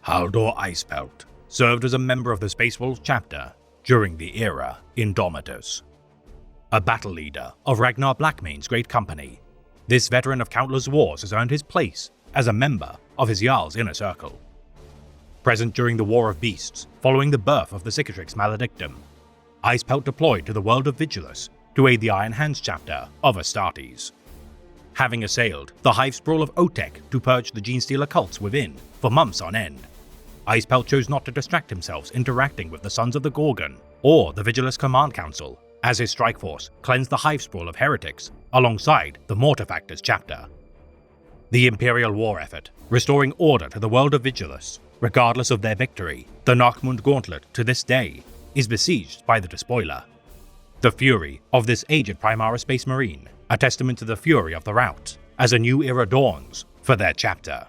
Haldor Icebelt served as a member of the Space Wolves chapter during the era Indomitus. A battle leader of Ragnar Blackmane's great company, this veteran of countless wars has earned his place as a member of his Jarl's inner circle. Present during the War of Beasts, following the birth of the Cicatrix Maledictum, Icebelt deployed to the world of Vigilus to aid the Iron Hands chapter of Astartes. Having assailed the hive sprawl of Otek to purge the Genestealer cults within for months on end, Icebelt chose not to distract himself interacting with the Sons of the Gorgon or the Vigilus Command Council, as his strike force cleansed the hive sprawl of heretics alongside the Mortifactors chapter. The Imperial war effort, restoring order to the world of Vigilus, regardless of their victory, the Narkmund Gauntlet to this day is besieged by the Despoiler. The fury of this aged Primara Space Marine, a testament to the fury of the rout, as a new era dawns for their chapter.